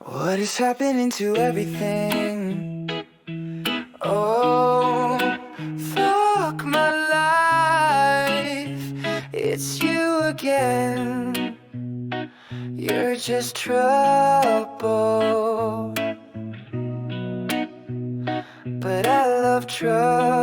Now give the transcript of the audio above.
What is happening to everything? Oh, fuck my life. It's you again. You're just trouble. But I love trouble.